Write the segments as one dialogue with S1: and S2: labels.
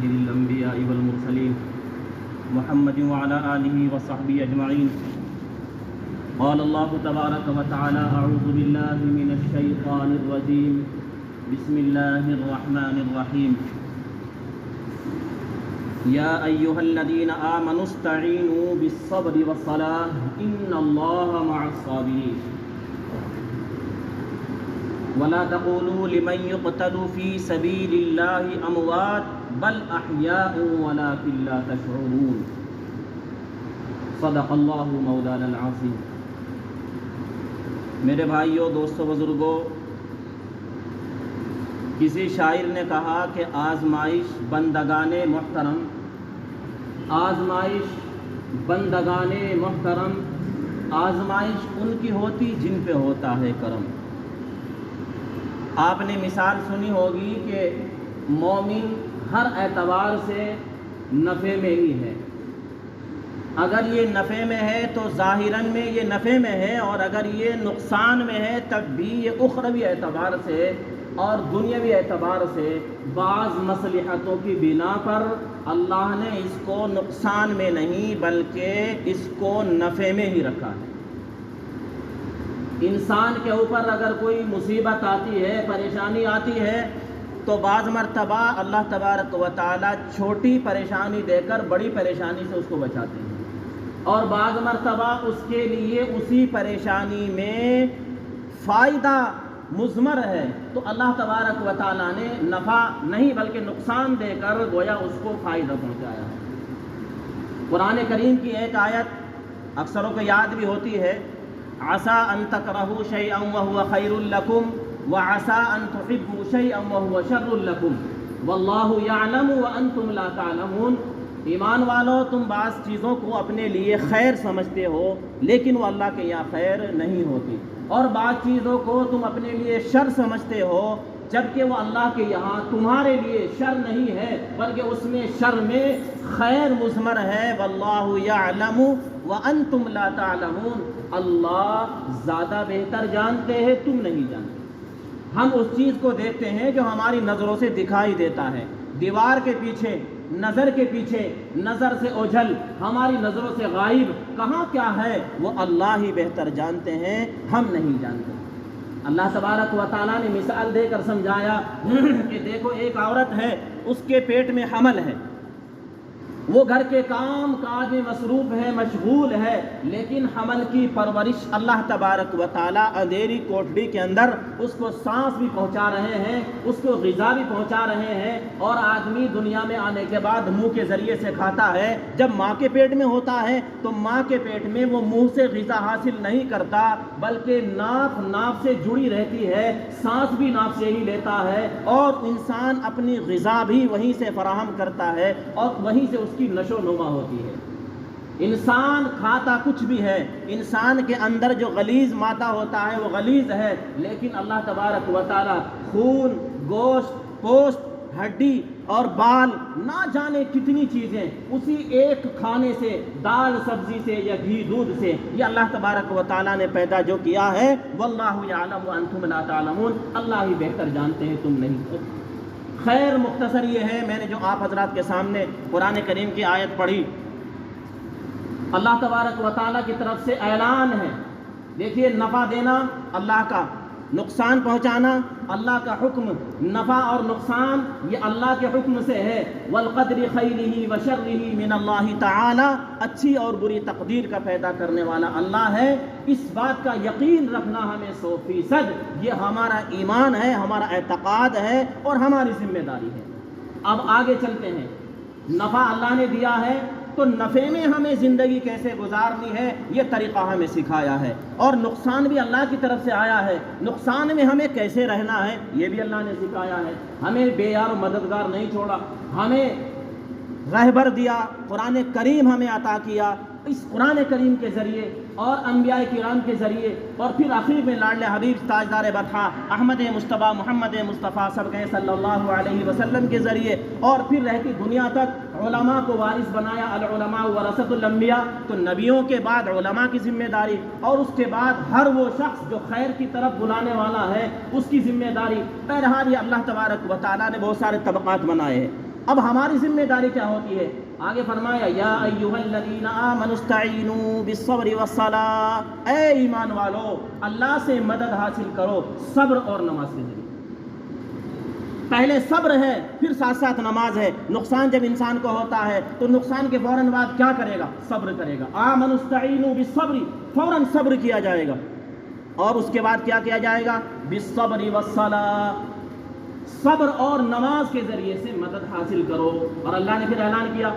S1: سيد الأنبياء والمرسلين محمد وعلى آله وصحبه أجمعين. قال الله تبارك وتعالى: أعوذ بالله من الشيطان الرجيم. بسم الله الرحمن الرحيم. يا أيها الذين آمنوا استعينوا بالصبر والصلاة إن الله مع الصابرين. ولا تقولوا لمن يقتل في سبيل الله أموات بل أحياء ولكن لا تشعرون. صدق اللہ مولانا العظیم. میرے بھائیوں، دوستوں، بزرگوں، کسی شاعر نے کہا کہ آزمائش بندگان محترم، آزمائش بندگان محترم، آزمائش ان کی ہوتی جن پہ ہوتا ہے کرم. آپ نے مثال سنی ہوگی کہ مومن ہر اعتبار سے نفع میں ہی ہے. اگر یہ نفع میں ہے تو ظاہراً میں یہ نفع میں ہے، اور اگر یہ نقصان میں ہے تب بھی یہ اخروی اعتبار سے اور دنیاوی اعتبار سے بعض مصلحتوں کی بنا پر اللہ نے اس کو نقصان میں نہیں بلکہ اس کو نفع میں ہی رکھا ہے. انسان کے اوپر اگر کوئی مصیبت آتی ہے، پریشانی آتی ہے، تو بعض مرتبہ اللہ تبارک و تعالی چھوٹی پریشانی دے کر بڑی پریشانی سے اس کو بچاتے ہیں، اور بعض مرتبہ اس کے لیے اسی پریشانی میں فائدہ مضمر ہے تو اللہ تبارک و تعالی نے نفع نہیں بلکہ نقصان دے کر گویا اس کو فائدہ پہنچایا ہے. قرآن کریم کی ایک آیت اکثروں کو یاد بھی ہوتی ہے: عسى ان تكرهوا شيئا وهو خير لكم وعسى ان تحبوا شيئا وهو شر لكم والله يعلم وانتم لا تعلمون. ایمان والو، تم بعض چیزوں کو اپنے لیے خیر سمجھتے ہو لیکن وہ اللہ کے یہاں خیر نہیں ہوتی، اور بعض چیزوں کو تم اپنے لیے شر سمجھتے ہو جبکہ وہ اللہ کے یہاں تمہارے لیے شر نہیں ہے بلکہ اس میں شر میں خیر مضمر ہے. واللہ یعلم وانتم لا تعلمون. اللہ زیادہ بہتر جانتے ہیں، تم نہیں جانتے. ہم اس چیز کو دیکھتے ہیں جو ہماری نظروں سے دکھائی دیتا ہے. دیوار کے پیچھے، نظر کے پیچھے، نظر سے اوجھل، ہماری نظروں سے غائب کہاں کیا ہے وہ اللہ ہی بہتر جانتے ہیں، ہم نہیں جانتے. اللہ تبارک و تعالیٰ نے مثال دے کر سمجھایا کہ دیکھو، ایک عورت ہے، اس کے پیٹ میں حمل ہے، وہ گھر کے کام کاج میں مصروف ہے، مشغول ہے، لیکن حمل کی پرورش اللہ تبارک و تعالیٰ اندھیری کوٹڑی کے اندر اس کو سانس بھی پہنچا رہے ہیں، اس کو غذا بھی پہنچا رہے ہیں، اور آدمی دنیا میں آنے کے بعد منہ کے ذریعے سے کھاتا ہے. جب ماں کے پیٹ میں ہوتا ہے تو ماں کے پیٹ میں وہ منہ سے غذا حاصل نہیں کرتا بلکہ ناف سے جڑی رہتی ہے، سانس بھی ناف سے ہی لیتا ہے، اور انسان اپنی غذا بھی وہیں سے فراہم کرتا ہے اور وہیں سے اس کی نشو نما ہوتی ہے. انسان کھاتا کچھ بھی ہے، انسان کے اندر جو غلیظ مادہ ہوتا ہے وہ غلیظ ہے، لیکن اللہ تبارک و تعالی خون، گوشت، پوست، ہڈی اور بال، نہ جانے کتنی چیزیں اسی ایک کھانے سے، دال سبزی سے یا گھی دودھ سے، یہ اللہ تبارک و تعالیٰ نے پیدا جو کیا ہے. واللہ یعلم وانتم لا تعلمون. اللہ ہی بہتر جانتے ہیں، تم نہیں. خیر، مختصر یہ ہے، میں نے جو آپ حضرات کے سامنے قرآن کریم کی آیت پڑھی، اللہ تبارک و تعالیٰ کی طرف سے اعلان ہے. دیکھیے، نفع دینا اللہ کا، نقصان پہنچانا اللہ کا حکم. نفع اور نقصان یہ اللہ کے حکم سے ہے. والقدر خیرہ وشرہ من اللہ تعالی. اچھی اور بری تقدیر کا پیدا کرنے والا اللہ ہے. اس بات کا یقین رکھنا ہمیں 100%، یہ ہمارا ایمان ہے، ہمارا اعتقاد ہے اور ہماری ذمہ داری ہے. اب آگے چلتے ہیں. نفع اللہ نے دیا ہے تو نفع میں ہمیں زندگی کیسے گزارنی ہے یہ طریقہ ہمیں سکھایا ہے، اور نقصان بھی اللہ کی طرف سے آیا ہے. نقصان میں ہمیں کیسے رہنا ہے یہ بھی اللہ نے سکھایا ہے. ہمیں بے یار و مددگار نہیں چھوڑا، ہمیں رہبر دیا، قرآن کریم ہمیں عطا کیا. اس قرآن کریم کے ذریعے اور انبیاء کرام کے ذریعے، اور پھر آخر میں لاڈلے حبیب تاجدار بطحہ احمد مصطفیٰ محمد مصطفیٰ سب کہیں صلی اللہ علیہ وسلم کے ذریعے، اور پھر رہتی دنیا تک علماء کو وارث بنایا. العلماء ورثۃ الانبیاء. تو نبیوں کے بعد علماء کی ذمہ داری، اور اس کے بعد ہر وہ شخص جو خیر کی طرف بلانے والا ہے اس کی ذمہ داری. بہرحال یہ اللہ تبارک و تعالیٰ نے بہت سارے طبقات بنائے ہیں. اب ہماری ذمہ داری کیا ہوتی ہے؟ آگے فرمایا یا ایھا الذین آمنوا استعینوا بالصبر والصلاۃ، اے ایمان والو اللہ سے مدد حاصل کرو صبر اور نماز کے ذریعے۔ پہلے صبر ہے، پھر ساتھ ساتھ نماز ہے۔ نقصان جب انسان کو ہوتا ہے تو نقصان کے فوراً بعد کیا کرے گا؟ صبر کرے گا۔ آمنوا استعینوا بالصبر، فوراً صبر کیا جائے گا، اور اس کے بعد کیا کیا جائے گا؟ بالصبر والصلاۃ، صبر اور نماز کے ذریعے سے مدد حاصل کرو۔ اور اللہ نے پھر اعلان کیا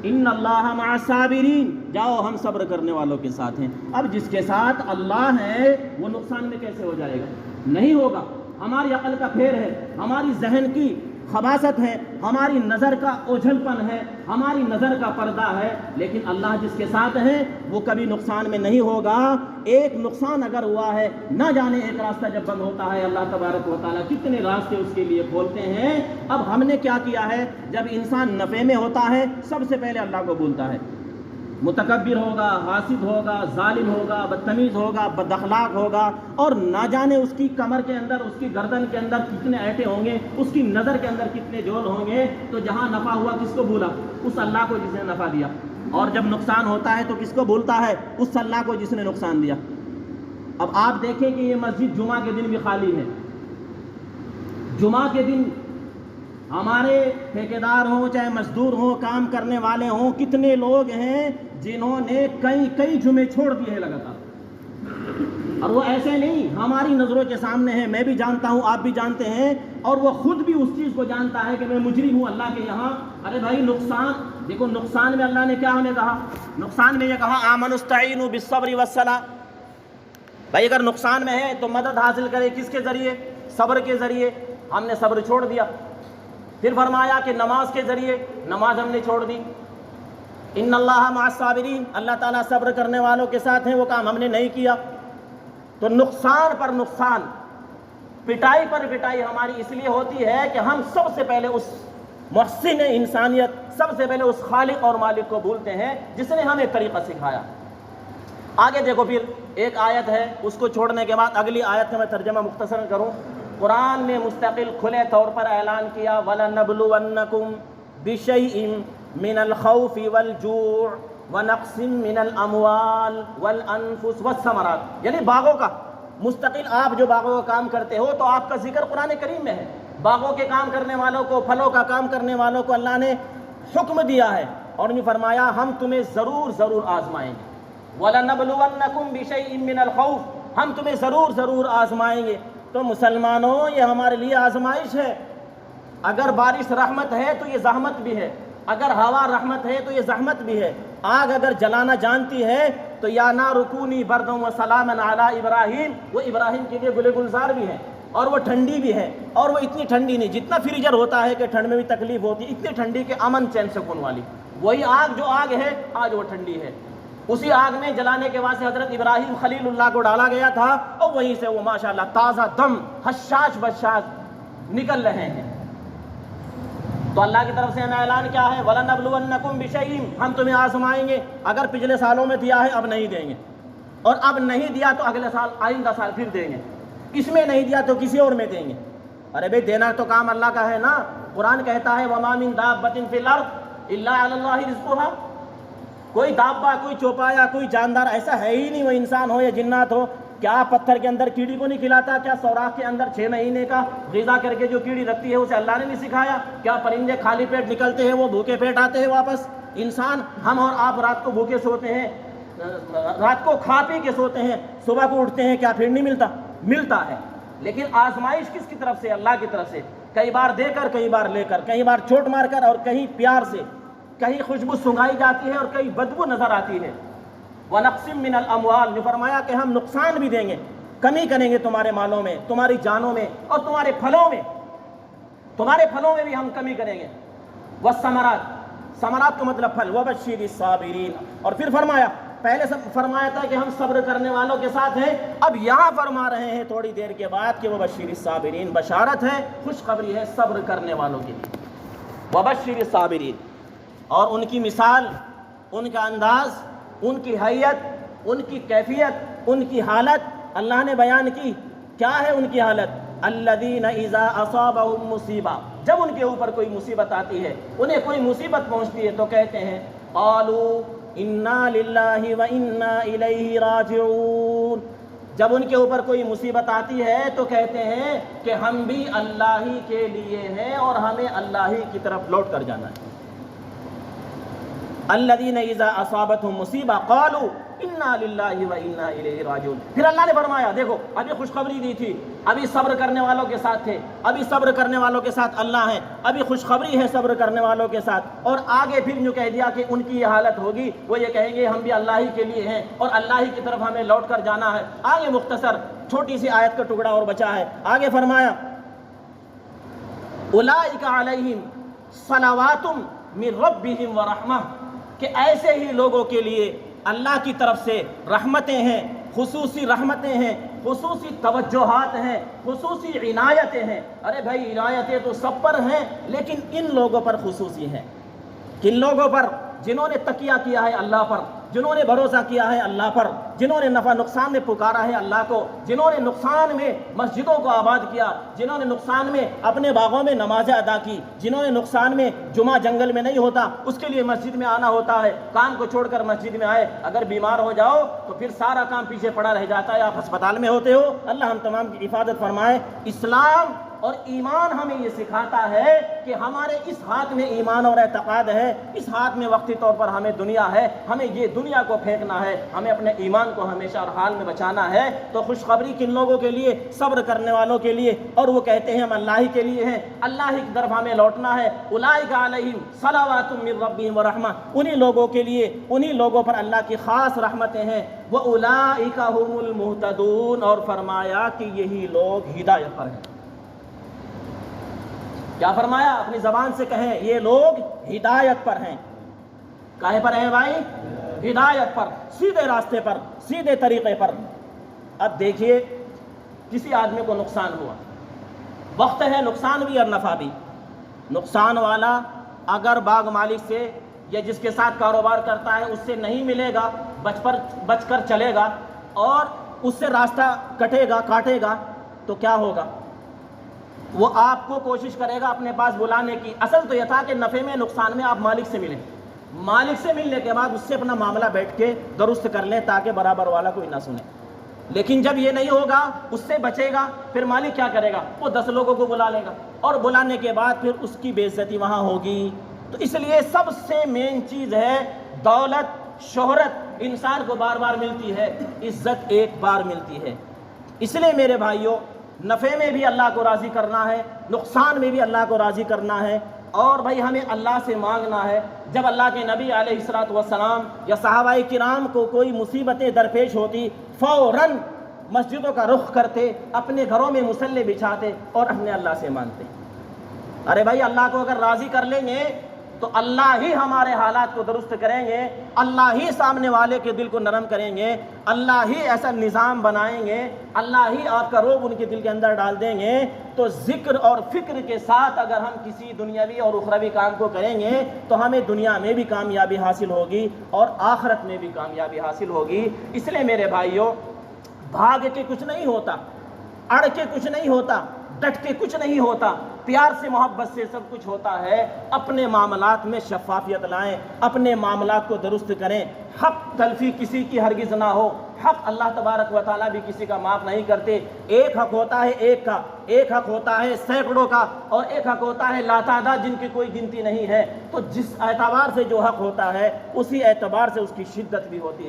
S1: ان اللہ مع الصابرین، جاؤ ہم صبر کرنے والوں کے ساتھ ہیں۔ اب جس کے ساتھ اللہ ہے وہ نقصان میں کیسے ہو جائے گا؟ نہیں ہوگا۔ ہماری عقل کا پھیر ہے، ہماری ذہن کی خباثت ہے، ہماری نظر کا اوجھل پن ہے، ہماری نظر کا پردہ ہے، لیکن اللہ جس کے ساتھ ہے وہ کبھی نقصان میں نہیں ہوگا۔ ایک نقصان اگر ہوا ہے، نہ جانے ایک راستہ جب بند ہوتا ہے اللہ تبارک و تعالیٰ کتنے راستے اس کے لیے کھولتے ہیں۔ اب ہم نے کیا کیا ہے؟ جب انسان نفع میں ہوتا ہے سب سے پہلے اللہ کو بھولتا ہے، متکبر ہوگا، حاسد ہوگا، ظالم ہوگا، بدتمیز ہوگا، بد اخلاق ہوگا، اور نہ جانے اس کی کمر کے اندر، اس کی گردن کے اندر کتنے ایٹے ہوں گے، اس کی نظر کے اندر کتنے جول ہوں گے۔ تو جہاں نفع ہوا کس کو بھولا؟ اس اللہ کو جس نے نفع دیا۔ اور جب نقصان ہوتا ہے تو کس کو بھولتا ہے؟ اس اللہ کو جس نے نقصان دیا۔ اب آپ دیکھیں کہ یہ مسجد جمعہ کے دن بھی خالی ہے۔ جمعہ کے دن ہمارے ٹھیکیدار ہوں چاہے مزدور ہوں، کام کرنے والے ہوں، کتنے لوگ ہیں جنہوں نے کئی جمعے چھوڑ دیے ہیں لگاتار۔ اور وہ ایسے نہیں، ہماری نظروں کے سامنے ہیں، میں بھی جانتا ہوں، آپ بھی جانتے ہیں، اور وہ خود بھی اس چیز کو جانتا ہے کہ میں مجرم ہوں اللہ کے یہاں۔ ارے بھائی نقصان دیکھو، نقصان میں اللہ نے کیا ہمیں کہا؟ نقصان میں یہ کہا آمنوا استعینوا بالصبر والصلاۃ۔ بھائی اگر نقصان میں ہے تو مدد حاصل کرے کس کے ذریعے؟ صبر کے ذریعے۔ ہم نے صبر چھوڑ دیا۔ پھر فرمایا کہ نماز کے ذریعے، نماز ہم نے چھوڑ دی۔ ان اللہ مع الصابرین، اللہ تعالیٰ صبر کرنے والوں کے ساتھ ہیں، وہ کام ہم نے نہیں کیا۔ تو نقصان پر نقصان، پٹائی پر پٹائی ہماری اس لیے ہوتی ہے کہ ہم سب سے پہلے اس محسن انسانیت، سب سے پہلے اس خالق اور مالک کو بھولتے ہیں جس نے ہمیں طریقہ سکھایا۔ آگے دیکھو، پھر ایک آیت ہے، اس کو چھوڑنے کے بعد اگلی آیت کا میں ترجمہ مختصر کروں۔ قرآن نے مستقل کھلے طور پر اعلان کیا وَلَنَبْلُوَنَّكُمْ بِشَيْءٍ مِّنَ الْخَوْفِ وَالْجُوعِ وَنَقْصٍ مِّنَ الْأَمْوَالِ وَالْأَنفُسِ وَالثَّمَرَاتِ، یعنی باغوں کا مستقل، آپ جو باغوں کا کام کرتے ہو تو آپ کا ذکر قرآن کریم میں ہے۔ باغوں کے کام کرنے والوں کو، پھلوں کا کام کرنے والوں کو اللہ نے حکم دیا ہے، اور نے فرمایا ہم تمہیں ضرور آزمائیں گے۔ وَلَنَبْلُوَنَّكُمْ بِشَيْءٍ مِّنَ الْخَوْفِ، ہم تمہیں ضرور آزمائیں گے۔ تو مسلمانوں یہ ہمارے لیے آزمائش ہے۔ اگر بارش رحمت ہے تو یہ زحمت بھی ہے، اگر ہوا رحمت ہے تو یہ زحمت بھی ہے۔ آگ اگر جلانا جانتی ہے تو یا نار کونی بردا وسلاما علی ابراہیم، وہ ابراہیم کے لیے گل گلزار بھی ہے، اور وہ ٹھنڈی بھی ہے، اور وہ اتنی ٹھنڈی نہیں، جتنا فریجر ہوتا ہے کہ ٹھنڈ میں بھی تکلیف ہوتی ہے، اتنی ٹھنڈی کہ امن چین سکون والی۔ وہی آگ جو آگ ہے آج وہ ٹھنڈی ہے۔ اسی آگ میں جلانے کے واسطے حضرت ابراہیم خلیل اللہ کو ڈالا گیا تھا، اور وہیں سے وہ ماشاءاللہ تازہ دم حشاش بشاش نکل رہے ہیں۔ تو اللہ کی طرف سے ہمیں اعلان کیا ہے؟ وَلَنَبْلُوَنَّكُمْ بِشَيْءٍ، ہم تمہیں آزمائیں گے۔ اگر پچھلے سالوں میں دیا ہے اب نہیں دیں گے، اور اب نہیں دیا تو اگلے سال، آئندہ سال پھر دیں گے، اس میں نہیں دیا تو کسی اور میں دیں گے۔ ارے بھائی دینا تو کام اللہ کا ہے نا۔ قرآن کہتا ہے وَمَا مِن دَابَّةٍ فِي الْأَرْضِ إِلَّا عَلَى اللَّهِ رِزْقُهَا، کوئی دابا، کوئی چوپایا، کوئی جاندار ایسا ہے ہی نہیں، وہ انسان ہو یا جنات ہو، کیا پتھر کے اندر کیڑی کو نہیں کھلاتا؟ کیا سوراخ کے اندر 6 مہینے کا غذا کر کے جو کیڑی رکھتی ہے اسے اللہ نے نہیں سکھایا؟ کیا پرندے خالی پیٹ نکلتے ہیں، وہ بھوکے پیٹ آتے ہیں واپس؟ انسان، ہم اور آپ رات کو بھوکے سوتے ہیں، رات کو کھا پی کے سوتے ہیں، صبح کو اٹھتے ہیں، کیا پھر نہیں ملتا؟ ملتا ہے۔ لیکن آزمائش کس کی طرف سے؟ اللہ کی طرف سے۔ کئی بار دے کر، کئی بار لے کر، کئی بار چوٹ مار کر، اور کہیں پیار سے، کہیں خوشبو سنگائی جاتی ہے اور کہیں بدبو نظر آتی ہے۔ وَنَقْصٍ مِّنَ الْأَمْوَالِ، جو فرمایا کہ ہم نقصان بھی دیں گے، کمی کریں گے تمہارے مالوں میں، تمہاری جانوں میں، اور تمہارے پھلوں میں، تمہارے پھلوں میں بھی ہم کمی کریں گے۔ وَالثَّمَرَاتِ، ثمرات کا مطلب پھل۔ وَبَشِّرِ الصَّابِرِينَ، اور پھر فرمایا، پہلے سب فرمایا تھا کہ ہم صبر کرنے والوں کے ساتھ ہیں، اب یہاں فرما رہے ہیں تھوڑی دیر کے بعد کہ وَبَشِّرِ الصَّابِرِينَ، بشارت ہے، خوشخبری ہے صبر کرنے والوں کے لیے۔ وَبَشِّرِ الصَّابِرِينَ، اور ان کی مثال، ان کا انداز، ان کی حیت، ان کی کیفیت، ان کی حالت اللہ نے بیان کی۔ کیا ہے ان کی حالت؟ الذین اذا اصابہم مصیبہ، جب ان کے اوپر کوئی مصیبت آتی ہے، انہیں کوئی مصیبت پہنچتی ہے تو کہتے ہیں قالوا انا للہ و انا الیہ راجعون، جب ان کے اوپر کوئی مصیبت آتی ہے تو کہتے ہیں کہ ہم بھی اللہ ہی کے لیے ہیں اور ہمیں اللہ ہی کی طرف لوٹ کر جانا ہے۔ الذین اذا اصابتہم مصیبہ قالوا انا للہ و انا الیہ راجعون۔ پھر اللہ نے فرمایا، دیکھو ابھی خوشخبری دی تھی، ابھی صبر کرنے والوں کے ساتھ تھے، ابھی صبر کرنے والوں کے ساتھ اللہ ہے، ابھی خوشخبری ہے صبر کرنے والوں کے ساتھ، اور آگے پھر جو کہہ دیا کہ ان کی یہ حالت ہوگی، وہ یہ کہیں گے ہم بھی اللہ ہی کے لیے ہیں اور اللہ ہی کی طرف ہمیں لوٹ کر جانا ہے۔ آگے مختصر چھوٹی سی آیت کا ٹکڑا اور بچا ہے، آگے فرمایا اولئک علیہم صلوات من ربہم ورحمہ، کہ ایسے ہی لوگوں کے لیے اللہ کی طرف سے رحمتیں ہیں، خصوصی رحمتیں ہیں، خصوصی توجہات ہیں، خصوصی عنایتیں ہیں۔ ارے بھائی عنایتیں تو سب پر ہیں، لیکن ان لوگوں پر خصوصی ہیں۔ کن لوگوں پر؟ جنہوں نے تکیہ کیا ہے اللہ پر، جنہوں نے بھروسہ کیا ہے اللہ پر، جنہوں نے نفع نقصان میں پکارا ہے اللہ کو، جنہوں نے نقصان میں مسجدوں کو آباد کیا، جنہوں نے نقصان میں اپنے باغوں میں نمازیں ادا کی، جنہوں نے نقصان میں جمعہ جنگل میں نہیں ہوتا، اس کے لیے مسجد میں آنا ہوتا ہے، کام کو چھوڑ کر مسجد میں آئے، اگر بیمار ہو جاؤ تو پھر سارا کام پیچھے پڑا رہ جاتا ہے، آپ ہسپتال میں ہوتے ہو۔ اللہ ہم تمام کی حفاظت فرمائے۔ اسلام اور ایمان ہمیں یہ سکھاتا ہے کہ ہمارے اس ہاتھ میں ایمان اور اعتقاد ہے، اس ہاتھ میں وقتی طور پر ہمیں دنیا ہے، ہمیں یہ دنیا کو پھینکنا ہے، ہمیں اپنے ایمان کو ہمیشہ اور حال میں بچانا ہے۔ تو خوشخبری کن لوگوں کے لیے؟ صبر کرنے والوں کے لیے، اور وہ کہتے ہیں ہم اللہ ہی کے لیے ہیں، اللہ ہی کی طرف ہمیں لوٹنا ہے۔ اولئک علیہم صلوات من ربہم ورحمہ، انہی لوگوں کے لیے، انہی لوگوں پر اللہ کی خاص رحمتیں ہیں۔ واولئک هم المہتدون، اور فرمایا کہ یہی لوگ ہدایت پر ہیں۔ کیا فرمایا؟ اپنی زبان سے کہیں، یہ لوگ ہدایت پر ہیں۔ کاہے پر ہیں بھائی؟ ہدایت پر، سیدھے راستے پر، سیدھے طریقے پر۔ اب دیکھیے کسی آدمی کو نقصان ہوا، وقت ہے نقصان بھی اور نفع بھی۔ نقصان والا اگر باغ مالک سے یا جس کے ساتھ کاروبار کرتا ہے اس سے نہیں ملے گا، بچ کر چلے گا اور اس سے راستہ کاٹے گا تو کیا ہوگا؟ وہ آپ کو کوشش کرے گا اپنے پاس بلانے کی۔ اصل تو یہ تھا کہ نفع میں نقصان میں آپ مالک سے ملیں، مالک سے ملنے کے بعد اس سے اپنا معاملہ بیٹھ کے درست کر لیں تاکہ برابر والا کوئی نہ سنے۔ لیکن جب یہ نہیں ہوگا، اس سے بچے گا، پھر مالک کیا کرے گا؟ وہ 10 لوگوں کو بلا لے گا، اور بلانے کے بعد پھر اس کی بے عزتی وہاں ہوگی۔ تو اس لیے سب سے مین چیز ہے دولت، شہرت انسان کو بار بار ملتی ہے، عزت ایک بار ملتی ہے۔ اس لیے میرے بھائیوں، نفع میں بھی اللہ کو راضی کرنا ہے، نقصان میں بھی اللہ کو راضی کرنا ہے، اور بھائی ہمیں اللہ سے مانگنا ہے۔ جب اللہ کے نبی علیہ الصلوۃ والسلام یا صحابہ کرام کو کوئی مصیبتیں درپیش ہوتی، فوراً مسجدوں کا رخ کرتے، اپنے گھروں میں مصلی بچھاتے اور اپنے اللہ سے مانگتے۔ ارے بھائی اللہ کو اگر راضی کر لیں گے تو اللہ ہی ہمارے حالات کو درست کریں گے، اللہ ہی سامنے والے کے دل کو نرم کریں گے، اللہ ہی ایسا نظام بنائیں گے، اللہ ہی آپ کا روب ان کے دل کے اندر ڈال دیں گے۔ تو ذکر اور فکر کے ساتھ اگر ہم کسی دنیاوی اور اخروی کام کو کریں گے تو ہمیں دنیا میں بھی کامیابی حاصل ہوگی اور آخرت میں بھی کامیابی حاصل ہوگی۔ اس لیے میرے بھائیوں، بھاگ کے کچھ نہیں ہوتا، اڑ کے کچھ نہیں ہوتا، ڈٹ کے کچھ نہیں ہوتا، پیار سے محبت سے سب کچھ ہوتا ہے۔ اپنے معاملات میں شفافیت لائیں، اپنے معاملات کو درست کریں، حق تلفی کسی کی ہرگز نہ ہو۔ حق اللہ تبارک و تعالیٰ بھی کسی کا معاف نہیں کرتے۔ ایک حق ہوتا ہے ایک کا، ایک حق ہوتا ہے سینکڑوں کا، اور ایک حق ہوتا ہے لاتعداد جن کی کوئی گنتی نہیں ہے۔ تو جس اعتبار سے جو حق ہوتا ہے اسی اعتبار سے اس کی شدت بھی ہوتی ہے۔